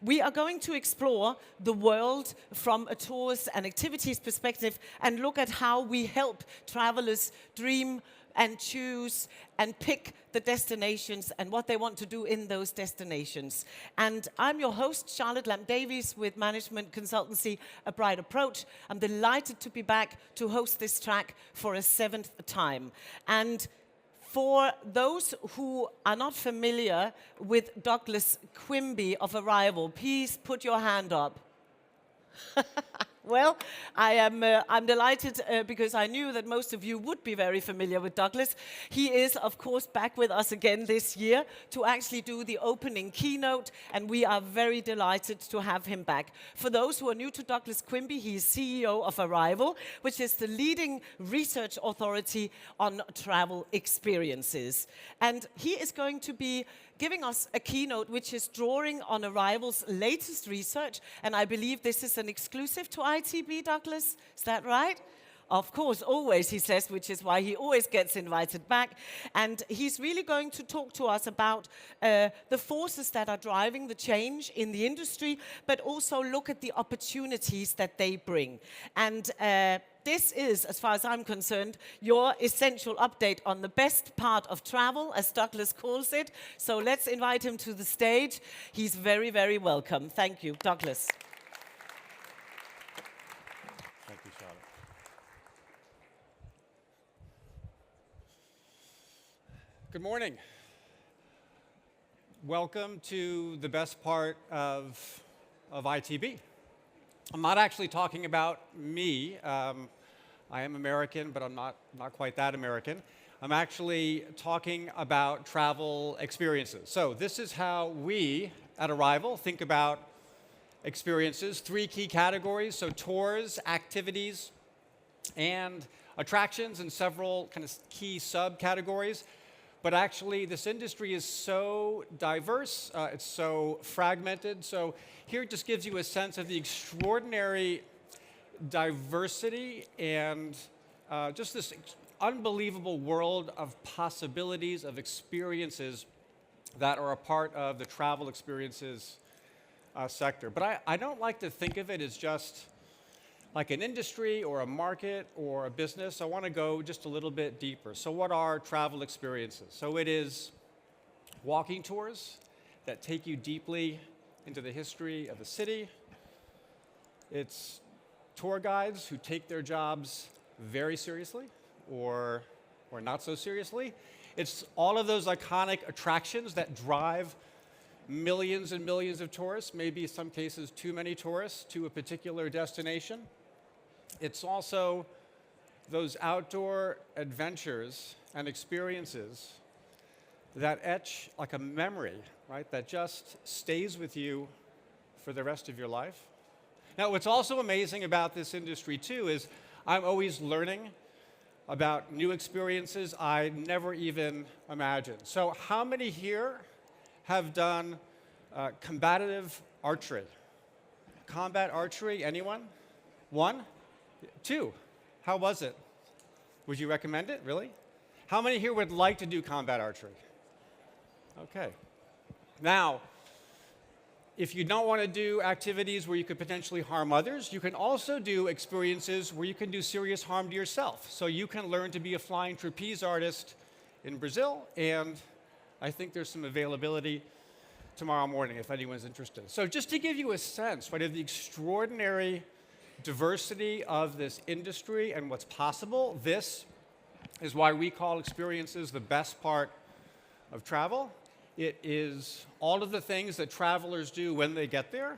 We are going to explore the world from a tours and activities perspective and look at how we help travelers dream and choose and pick the destinations and what they want to do in those destinations. And I'm your host, Charlotte Davies, with management consultancy A Bright Approach. I'm delighted to be back to host this track for a 7th time. And for those who are not familiar with Douglas Quinby of Arival, please put your hand up. Well, I'm delighted because I knew that most of you would be very familiar with Douglas. He is, of course, back with us again this year to actually do the opening keynote, and we are very delighted to have him back. For those who are new to Douglas Quinby, he is CEO of Arival, which is the leading research authority on travel experiences. And he is going to be giving us a keynote which is drawing on Arival's latest research, and I believe this is an exclusive to ITB, Douglas. Is that right? Of course, always, he says, which is why he always gets invited back. And he's really going to talk to us about the forces that are driving the change in the industry, but also look at the opportunities that they bring. And this is, as far as I'm concerned, your essential update on the best part of travel, as Douglas calls it. So let's invite him to the stage. He's very, very welcome. Thank you, Douglas. Thank you, Charlotte. Good morning. Welcome to the best part of ITB. I'm not actually talking about me. I am American, but I'm not quite that American. I'm actually talking about travel experiences. So this is how we at Arival think about experiences. 3 key categories, so tours, activities, and attractions, and several kind of key subcategories. But actually, this industry is so diverse, it's so fragmented. So here it just gives you a sense of the extraordinary diversity and just this unbelievable world of possibilities, of experiences that are a part of the travel experiences sector. But I don't like to think of it as just like an industry or a market or a business. I want to go just a little bit deeper. So what are travel experiences? So it is walking tours that take you deeply into the history of the city. It's tour guides who take their jobs very seriously or not so seriously. It's all of those iconic attractions that drive millions and millions of tourists, maybe in some cases too many tourists, to a particular destination. It's also those outdoor adventures and experiences that etch like a memory, right, that just stays with you for the rest of your life. Now, what's also amazing about this industry, too, is I'm always learning about new experiences I never even imagined. So how many here have done combative archery? Combat archery, anyone? 1? 2. How was it? Would you recommend it, really? How many here would like to do combat archery? Okay. Now, if you don't want to do activities where you could potentially harm others, you can also do experiences where you can do serious harm to yourself. So you can learn to be a flying trapeze artist in Brazil, and I think there's some availability tomorrow morning if anyone's interested. So just to give you a sense, right, of the extraordinary diversity of this industry and what's possible, this is why we call experiences the best part of travel. It is all of the things that travelers do when they get there,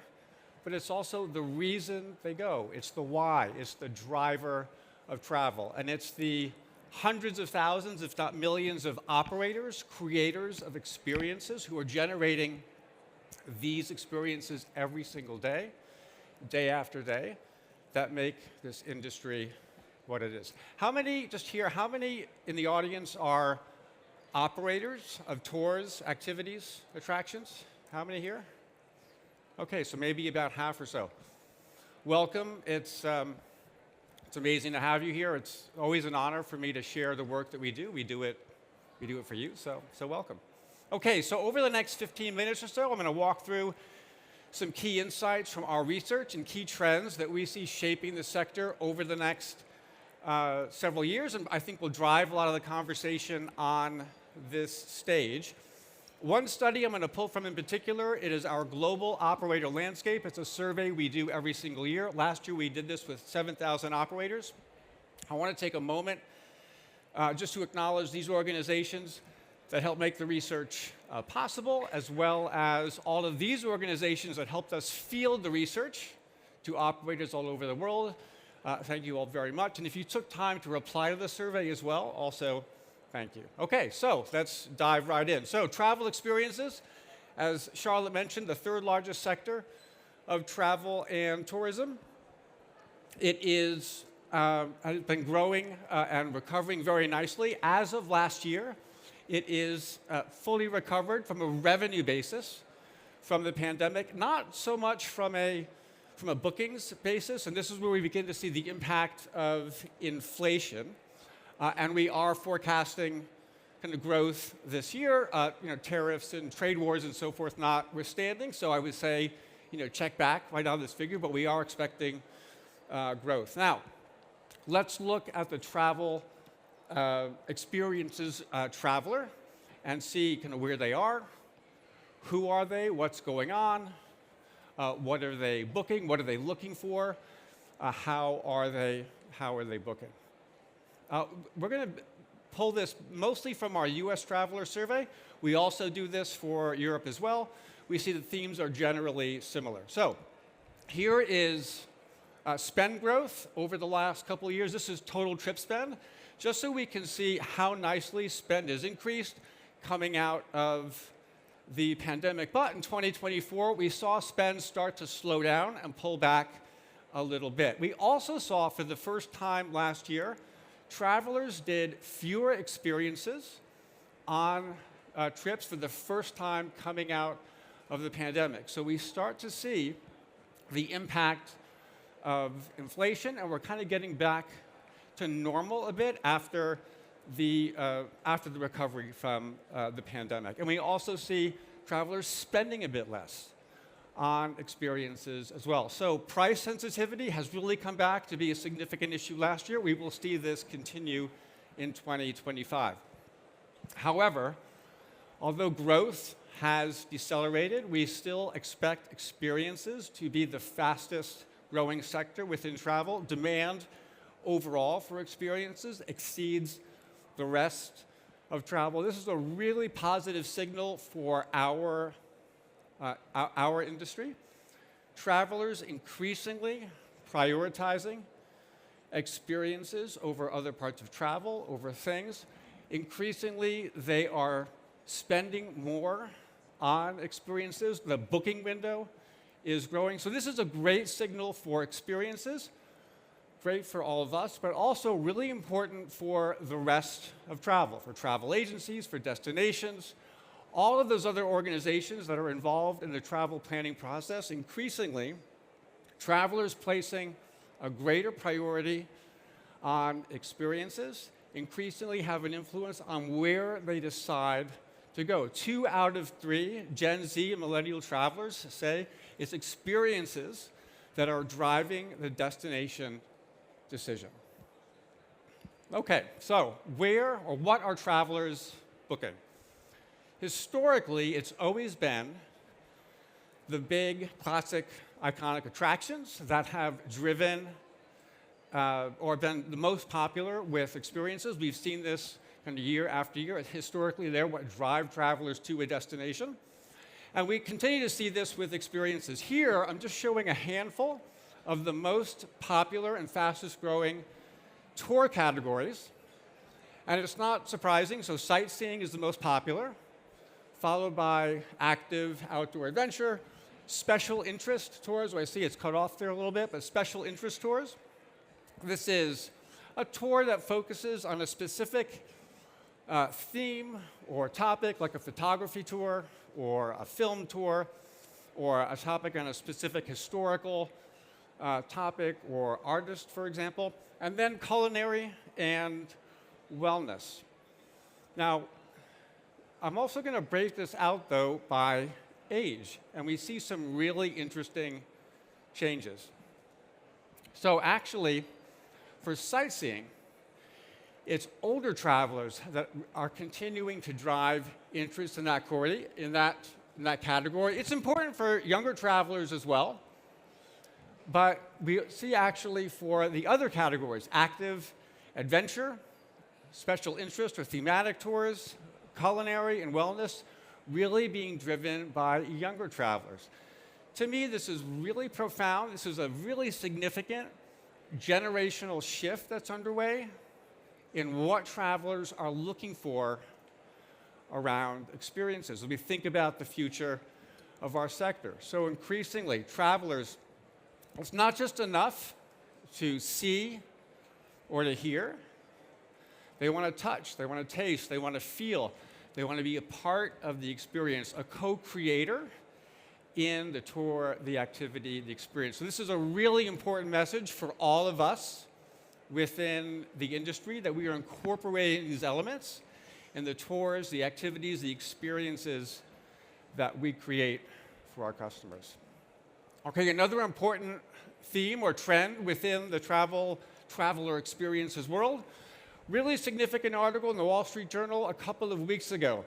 but it's also the reason they go. It's the why. It's the driver of travel. And it's the hundreds of thousands, if not millions, of operators, creators of experiences who are generating these experiences every single day, day after day, that make this industry what it is. How many, just here, how many in the audience are operators of tours, activities, attractions? How many here? Okay, so maybe about half or so. Welcome. It's amazing to have you here. It's always an honor for me to share the work that we do. We do it for you, so welcome. Okay, so over the next 15 minutes or so, I'm going to walk through some key insights from our research and key trends that we see shaping the sector over the next several years, and I think will drive a lot of the conversation on this stage. One study I'm going to pull from in particular, it is our global operator landscape. It's a survey we do every single year. Last year we did this with 7,000 operators. I want to take a moment just to acknowledge these organizations that help make the research possible, as well as all of these organizations that helped us field the research to operators all over the world. Thank you all very much. And if you took time to reply to the survey as well, also thank you. Okay, so let's dive right in. So travel experiences, as Charlotte mentioned, the third largest sector of travel and tourism. It has been growing and recovering very nicely. As of last year, it is fully recovered from a revenue basis from the pandemic, not so much from a bookings basis, and this is where we begin to see the impact of inflation. And we are forecasting kind of growth this year, tariffs and trade wars and so forth notwithstanding. So I would say, check back right on this figure, but we are expecting growth. Now, let's look at the travel experiences traveler and see kind of where they are, who are they, what's going on, what are they booking, what are they looking for, how are they booking. We're going to pull this mostly from our US traveler survey. We also do this for Europe as well. We see the themes are generally similar. So here is spend growth over the last couple of years. This is total trip spend, just so we can see how nicely spend is increased coming out of the pandemic. But in 2024, we saw spend start to slow down and pull back a little bit. We also saw for the first time last year, travelers did fewer experiences on trips for the first time coming out of the pandemic. So we start to see the impact of inflation, and we're kind of getting back to normal a bit after the recovery from the pandemic. And we also see travelers spending a bit less on experiences as well. So price sensitivity has really come back to be a significant issue last year. We will see this continue in 2025. However, although growth has decelerated, we still expect experiences to be the fastest growing sector within travel. Demand overall for experiences exceeds the rest of travel. This is a really positive signal for our industry. Travelers increasingly prioritizing experiences over other parts of travel, over things. Increasingly, they are spending more on experiences. The booking window is growing. So this is a great signal for experiences, great for all of us, but also really important for the rest of travel, for travel agencies, for destinations, all of those other organizations that are involved in the travel planning process. Increasingly, travelers placing a greater priority on experiences increasingly have an influence on where they decide to go. 2 out of 3 Gen Z and millennial travelers say it's experiences that are driving the destination decision. Okay, so where or what are travelers booking? Historically, it's always been the big, classic, iconic attractions that have driven or been the most popular with experiences. We've seen this kind of year after year. Historically, they're what drive travelers to a destination. And we continue to see this with experiences. Here, I'm just showing a handful of the most popular and fastest growing tour categories. And it's not surprising, so sightseeing is the most popular, followed by active outdoor adventure, special interest tours. I see it's cut off there a little bit, but special interest tours. This is a tour that focuses on a specific theme or topic, like a photography tour or a film tour, or a topic on a specific historical topic or artist, for example, and then culinary and wellness. Now, I'm also going to break this out, though, by age. And we see some really interesting changes. So actually, for sightseeing, it's older travelers that are continuing to drive interest in that category. It's important for younger travelers as well. But we see actually for the other categories, active adventure, special interest or thematic tours, culinary and wellness, really being driven by younger travelers. To me, this is really profound. This is a really significant generational shift that's underway in what travelers are looking for around experiences as we think about the future of our sector. So increasingly, travelers, it's not just enough to see or to hear. They want to touch, they want to taste, they want to feel, they want to be a part of the experience, a co-creator in the tour, the activity, the experience. So this is a really important message for all of us within the industry, that we are incorporating these elements in the tours, the activities, the experiences that we create for our customers. Okay, another important theme or trend within the traveler experiences world, really significant article in the Wall Street Journal a couple of weeks ago.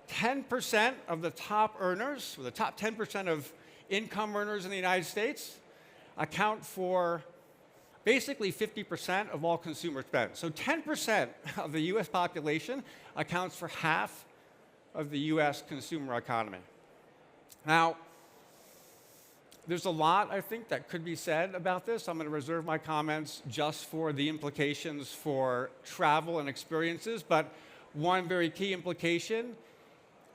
10% of the top earners, or the top 10% of income earners in the United States, account for basically 50% of all consumer spend. So 10% of the US population accounts for half of the US consumer economy. Now, there's a lot, I think, that could be said about this. I'm going to reserve my comments just for the implications for travel and experiences, but one very key implication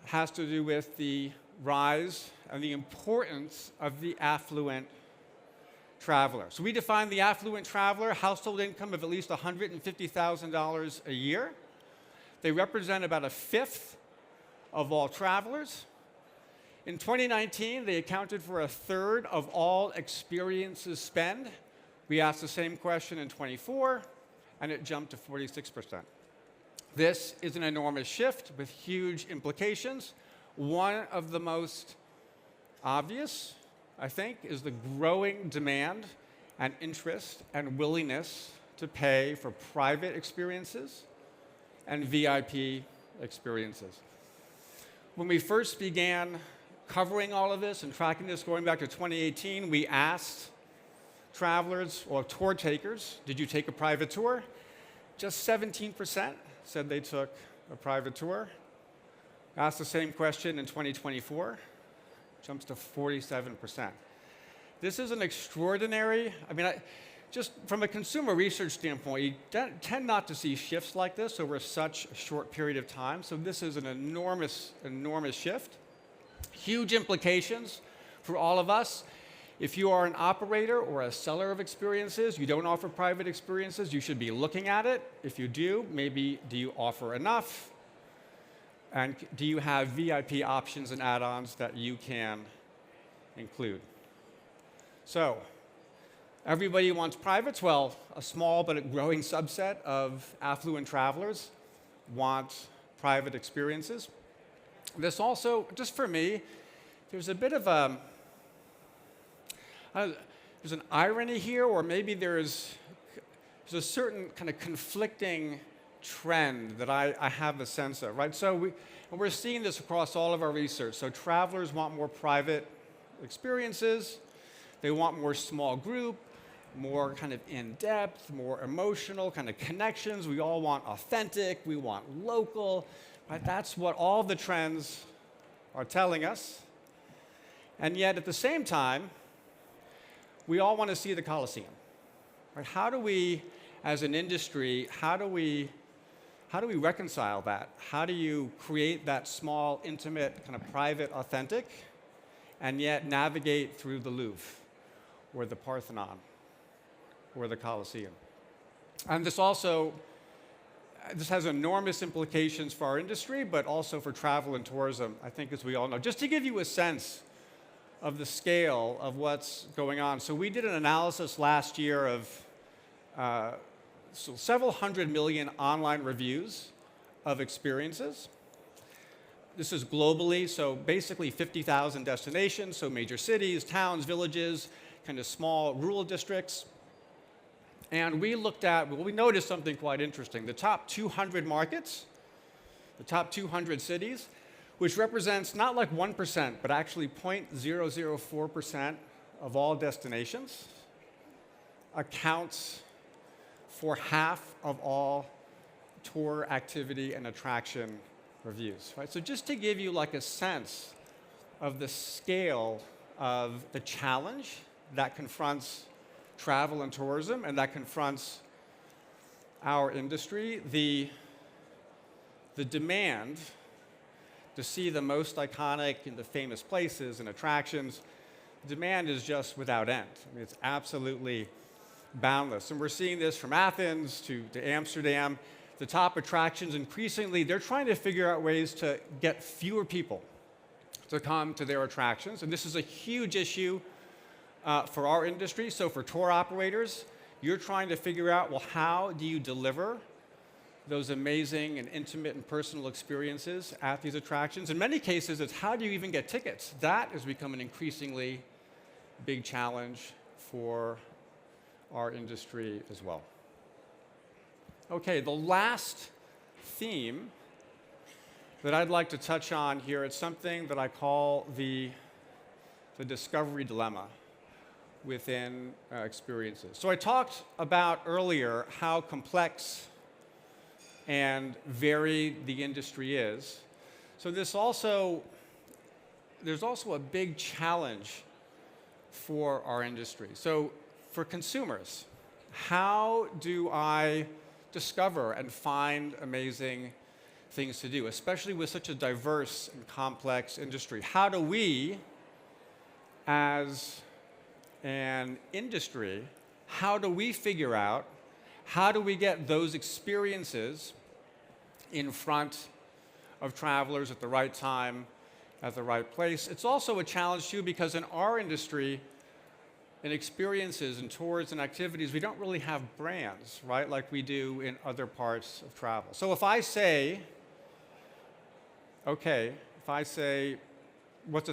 has to do with the rise and the importance of the affluent traveler. So we define the affluent traveler, household income of at least $150,000 a year. They represent about a fifth of all travelers. In 2019, they accounted for a third of all experiences spend. We asked the same question in 24, and it jumped to 46%. This is an enormous shift with huge implications. One of the most obvious, I think, is the growing demand and interest and willingness to pay for private experiences and VIP experiences. When we first began covering all of this and tracking this going back to 2018, we asked travelers or tour takers, did you take a private tour? Just 17% said they took a private tour. Asked the same question in 2024, jumps to 47%. This is an extraordinary, just from a consumer research standpoint, you tend not to see shifts like this over such a short period of time. So this is an enormous, enormous shift. Huge implications for all of us. If you are an operator or a seller of experiences, you don't offer private experiences, you should be looking at it. If you do, maybe do you offer enough? And do you have VIP options and add-ons that you can include? So, everybody wants privates. Well, a small but a growing subset of affluent travelers want private experiences. This also, just for me, there's a bit of there's an irony here, or maybe there's a certain kind of conflicting trend that I have a sense of, right? So we're seeing this across all of our research. So travelers want more private experiences. They want more small group, more kind of in-depth, more emotional kind of connections. We all want authentic. We want local. Right? That's what all the trends are telling us. And yet, at the same time, we all want to see the Colosseum. Right? How do we, as an industry, how do we reconcile that? How do you create that small, intimate, kind of private, authentic, and yet navigate through the Louvre, or the Parthenon, or the Colosseum? And this has enormous implications for our industry, but also for travel and tourism, I think, as we all know. Just to give you a sense of the scale of what's going on. So we did an analysis last year of several hundred million online reviews of experiences. this is globally, so basically 50,000 destinations, so major cities, towns, villages, kind of small rural districts. And we looked at, well, we noticed something quite interesting. The top 200 markets, the top 200 cities, which represents not like 1%, but actually 0.004% of all destinations, accounts for half of all tour activity and attraction reviews, right? So just to give you like a sense of the scale of the challenge that confronts travel and tourism and that confronts our industry, the demand to see the most iconic and the famous places and attractions, demand is just without end. I mean, it's absolutely boundless. And we're seeing this from Athens to Amsterdam. The top attractions, increasingly, they're trying to figure out ways to get fewer people to come to their attractions. And this is a huge issue for our industry. So for tour operators, you're trying to figure out, well, how do you deliver those amazing and intimate and personal experiences at these attractions? In many cases, it's how do you even get tickets? That has become an increasingly big challenge for our industry as well. Okay, the last theme that I'd like to touch on here, it's something that I call the discovery dilemma within experiences. So I talked about earlier how complex and varied the industry is. So there's also a big challenge for our industry. So for consumers, how do I discover and find amazing things to do, especially with such a diverse and complex industry? How do we, as an industry, how do we figure out, how do we get those experiences in front of travelers at the right time, at the right place? It's also a challenge, too, because in our industry, in experiences and tours and activities, we don't really have brands, right, like we do in other parts of travel. So if I say, okay, what's a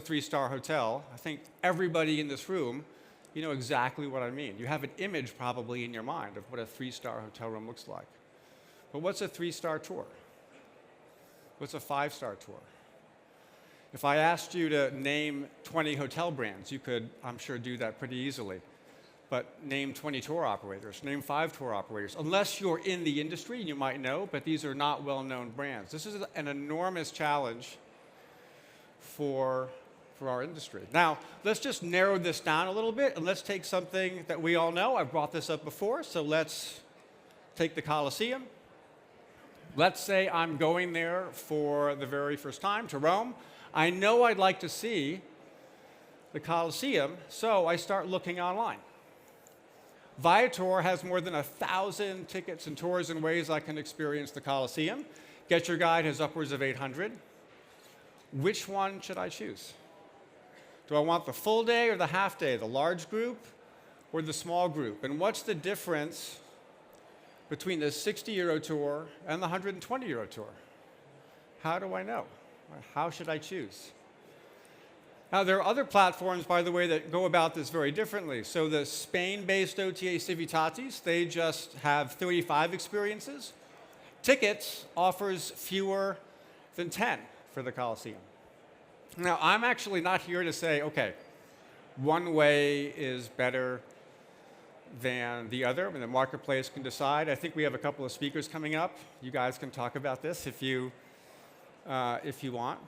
3-star hotel? I think everybody in this room, you know exactly what I mean. You have an image probably in your mind of what a 3-star hotel room looks like. But what's a 3-star tour? What's a 5-star tour? If I asked you to name 20 hotel brands, you could, I'm sure, do that pretty easily. But name 20 tour operators, name 5 tour operators. Unless you're in the industry, you might know, but these are not well-known brands. This is an enormous challenge for our industry. Now, let's just narrow this down a little bit, and let's take something that we all know. I've brought this up before, so let's take the Colosseum. Let's say I'm going there for the very first time to Rome. I know I'd like to see the Colosseum, so I start looking online. Viator has more than 1,000 tickets and tours and ways I can experience the Colosseum. Get Your Guide has upwards of 800. Which one should I choose? Do I want the full day or the half day, the large group or the small group? And what's the difference between the 60-euro tour and the 120-euro tour? How do I know? How should I choose? Now, there are other platforms, by the way, that go about this very differently. So the Spain-based OTA Civitatis, they just have 35 experiences. Tickets offers fewer than 10 for the Colosseum. Now, I'm actually not here to say, okay, one way is better than the other. I mean, the marketplace can decide. I think we have a couple of speakers coming up. You guys can talk about this if you want.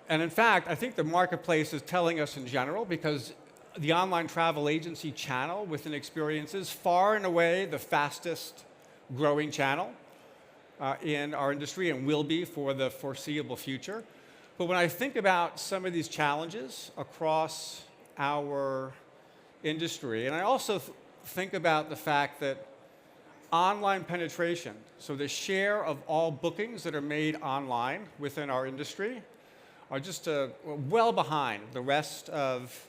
And in fact, I think the marketplace is telling us in general, because the online travel agency channel within experiences, far and away the fastest growing channel in our industry and will be for the foreseeable future. But when I think about some of these challenges across our industry, and I also think about the fact that online penetration, so the share of all bookings that are made online within our industry, are just well behind the rest of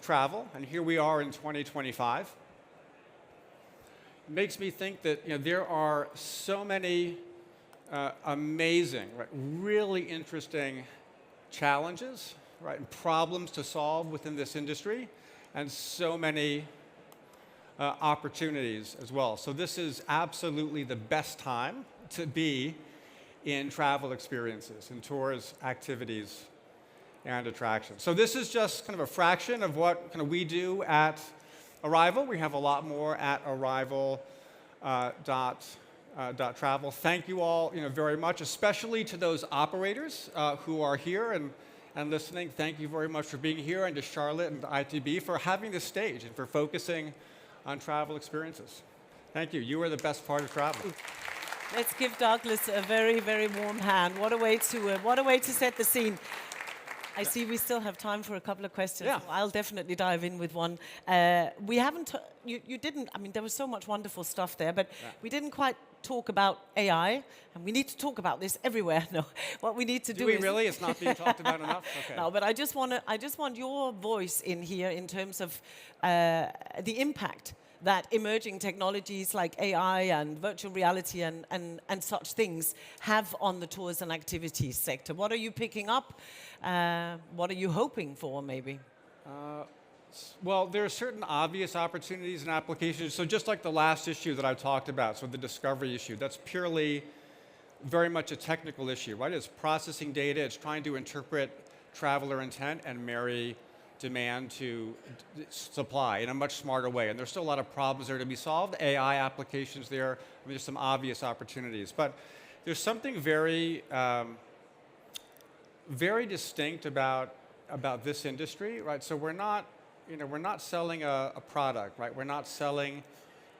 travel. And here we are in 2025. It makes me think that there are so many amazing, right? Really interesting challenges, right? And problems to solve within this industry, and so many opportunities as well. So this is absolutely the best time to be in travel experiences, in tours, activities, and attractions. So this is just kind of a fraction of what kind of we do at Arival. We have a lot more at Arival.travel. Thank you all, very much, especially to those operators who are here and listening. Thank you very much for being here, and to Charlotte and to ITB for having this stage and for focusing on travel experiences. Thank you. You are the best part of travel. Let's give Douglas a very, very warm hand. What a way to set the scene. I see we still have time for a couple of questions. Yeah. So I'll definitely dive in with one. We haven't, you didn't, I mean, there was so much wonderful stuff there, but we didn't quite talk about AI, and we need to talk about this everywhere. No, what we need to do we is... really? It's not being talked about enough? Okay. No, but I just want your voice in here in terms of the impact that emerging technologies like AI and virtual reality and such things have on the tours and activities sector. What are you picking up? What are you hoping for, maybe? Well, there are certain obvious opportunities and applications. So just like the last issue that I talked about, so the discovery issue, that's purely very much a technical issue, right? It's processing data, it's trying to interpret traveler intent and marry demand to supply in a much smarter way. And there's still a lot of problems there to be solved. AI applications there, I mean, there's some obvious opportunities. But there's something very, very distinct about this industry, right? So we're not selling a product, right? We're not selling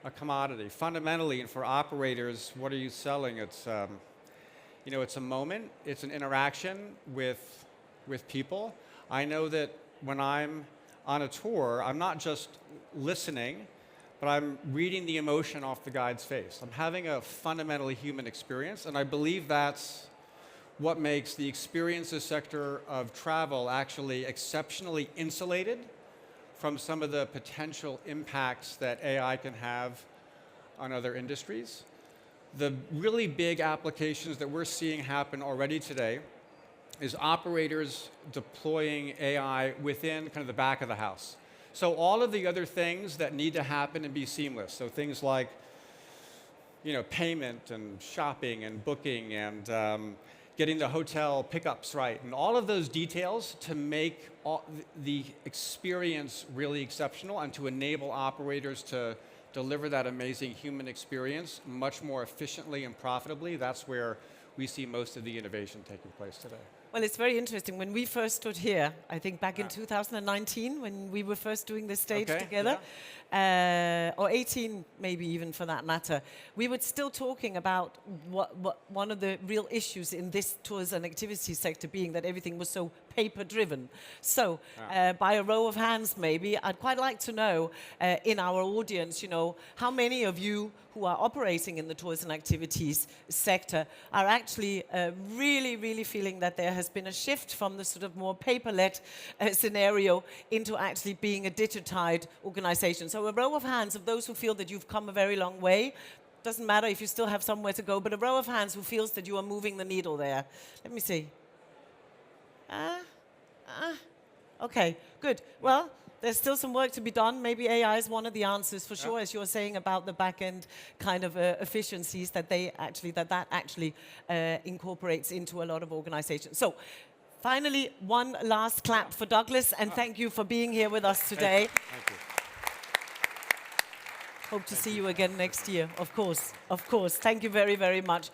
a commodity. Fundamentally, and for operators, what are you selling? It's, it's a moment. It's an interaction with people. I know that when I'm on a tour, I'm not just listening, but I'm reading the emotion off the guide's face. I'm having a fundamentally human experience, and I believe that's what makes the experiences sector of travel actually exceptionally insulated from some of the potential impacts that AI can have on other industries. The really big applications that we're seeing happen already today is operators deploying AI within kind of the back of the house. So all of the other things that need to happen and be seamless, so things like payment and shopping and booking and getting the hotel pickups right, and all of those details to make the experience really exceptional and to enable operators to deliver that amazing human experience much more efficiently and profitably. That's where we see most of the innovation taking place today. Well, it's very interesting. When we first stood here, I think back in 2019, when we were first doing this stage together, or 18 maybe even for that matter, we were still talking about what one of the real issues in this tours and activities sector being that everything was so paper-driven. So, by a row of hands maybe, I'd quite like to know in our audience, how many of you who are operating in the tours and activities sector are actually really, really feeling that there has been a shift from the sort of more paper-led scenario into actually being a digitized organization. So a row of hands of those who feel that you've come a very long way. Doesn't matter if you still have somewhere to go, but a row of hands who feels that you are moving the needle there. Let me see. Okay, good. Well, there's still some work to be done. Maybe AI is one of the answers for sure, as you're saying about the back-end kind of efficiencies that that actually incorporates into a lot of organizations. So, finally, one last clap for Douglas, and thank you for being here with us today. Thank you. Hope to see you again next year, of course. Of course. Thank you very, very much.